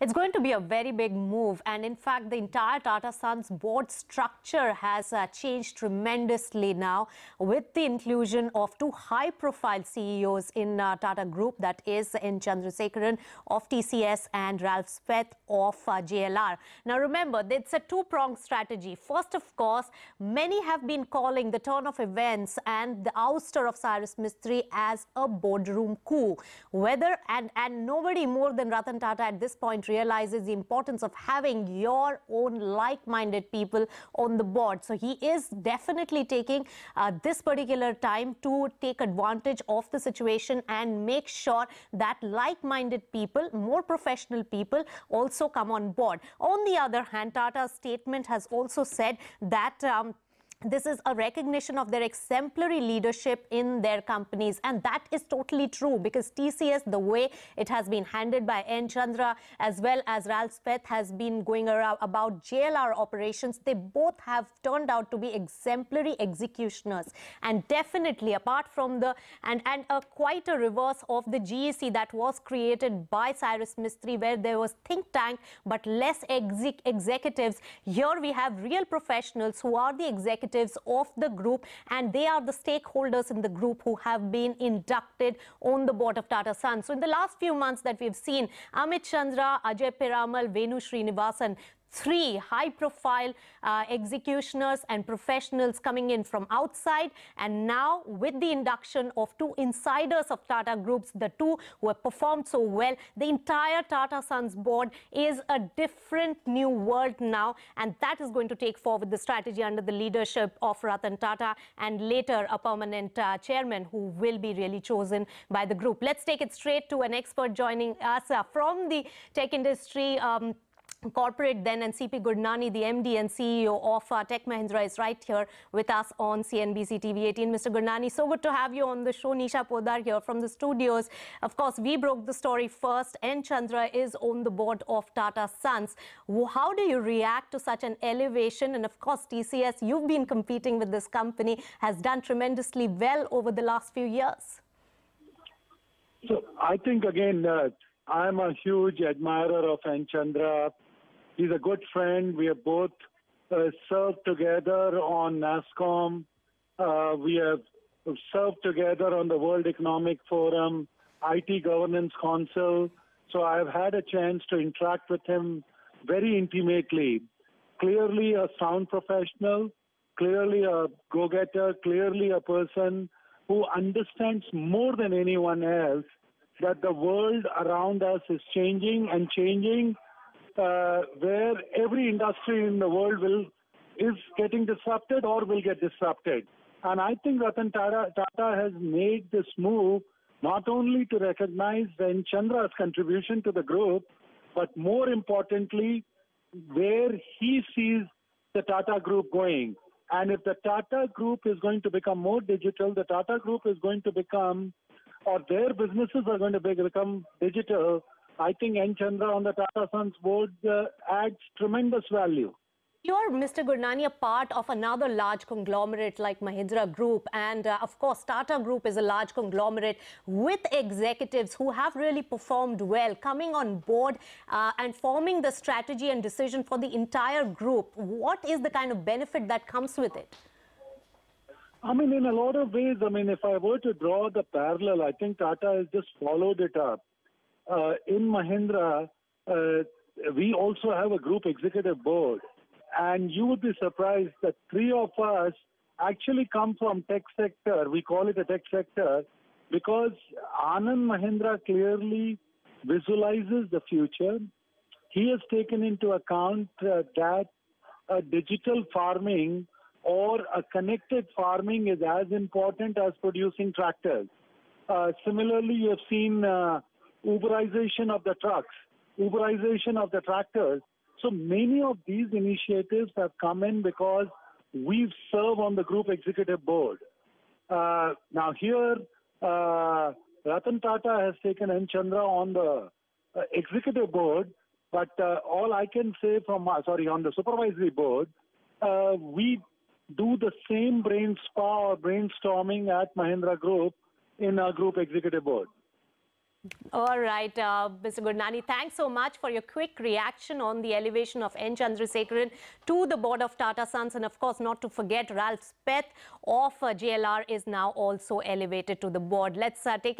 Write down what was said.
It's going to be a very big move, and in fact the entire Tata Sons board structure has changed tremendously now with the inclusion of two high-profile CEOs in Tata Group, that is in Chandrasekaran of TCS and Ralf Speth of JLR. Now remember, it's a two-pronged strategy. First, of course, many have been calling the turn of events and the ouster of Cyrus Mistry as a boardroom coup. And nobody more than Ratan Tata at this point realizes the importance of having your own like-minded people on the board. So he is definitely taking this particular time to take advantage of the situation and make sure that like-minded people, more professional people, also come on board. On the other hand, Tata's statement has also said that this is a recognition of their exemplary leadership in their companies. And that is totally true, because TCS, the way it has been handled by N. Chandra as well as Ralf Speth has been going around about JLR operations, they both have turned out to be exemplary executioners. And definitely, apart from the, quite a reverse of the GEC that was created by Cyrus Mistry, where there was think tank but less executives, here we have real professionals who are the executives of the group, and they are the stakeholders in the group who have been inducted on the board of Tata Sons. So in the last few months that we've seen, Amit Chandra, Ajay Piramal, Venu Srinivasan, three high-profile executioners and professionals coming in from outside, and now with the induction of two insiders of Tata Groups, the two who have performed so well, the entire Tata Sons board is a different new world now, and that is going to take forward the strategy under the leadership of Ratan Tata and later a permanent chairman who will be really chosen by the group. Let's take it straight to an expert joining us from the tech industry. Corporate then, and CP Gurnani, the MD and CEO of Tech Mahindra, is right here with us on CNBC TV 18. Mr. Gurnani, so good to have you on the show. Nisha Podar here from the studios. Of course, we broke the story first. N. Chandra is on the board of Tata Sons. How do you react to such an elevation? And of course, TCS, you've been competing with this company, has done tremendously well over the last few years. So I think, again, I'm a huge admirer of N. Chandra. He's a good friend. We have both served together on NASSCOM. We have served together on the World Economic Forum, IT Governance Council. So I've had a chance to interact with him very intimately. Clearly a sound professional, clearly a go-getter, clearly a person who understands more than anyone else that the world around us is changing and changing, where every industry in the world is getting disrupted or will get disrupted. And I think Ratan Tata has made this move not only to recognize N. Chandra's contribution to the group, but more importantly, where he sees the Tata Group going. And if the Tata Group is going to become more digital, the Tata Group is going to become, or their businesses are going to become digital, I think N. Chandra on the Tata Sons board adds tremendous value. You're, Mr. Gurnani, a part of another large conglomerate like Mahindra Group. And of course, Tata Group is a large conglomerate with executives who have really performed well, coming on board and forming the strategy and decision for the entire group. What is the kind of benefit that comes with it? I mean, in a lot of ways, I mean, if I were to draw the parallel, I think Tata has just followed it up. In Mahindra, we also have a group executive board. And you would be surprised that three of us actually come from tech sector. We call it a tech sector because Anand Mahindra clearly visualizes the future. He has taken into account that digital farming or a connected farming is as important as producing tractors. Similarly, you have seen Uberization of the trucks, Uberization of the tractors. So many of these initiatives have come in because we serve on the group executive board. Now here, Ratan Tata has taken N. Chandra on the executive board, but all I can say from, on the supervisory board, we do the same brain spa or brainstorming at Mahindra Group in our group executive board. All right, Mr. Gurnani, thanks so much for your quick reaction on the elevation of N. Chandrasekaran to the board of Tata Sons. And of course, not to forget, Ralf Speth of JLR is now also elevated to the board. Let's take it.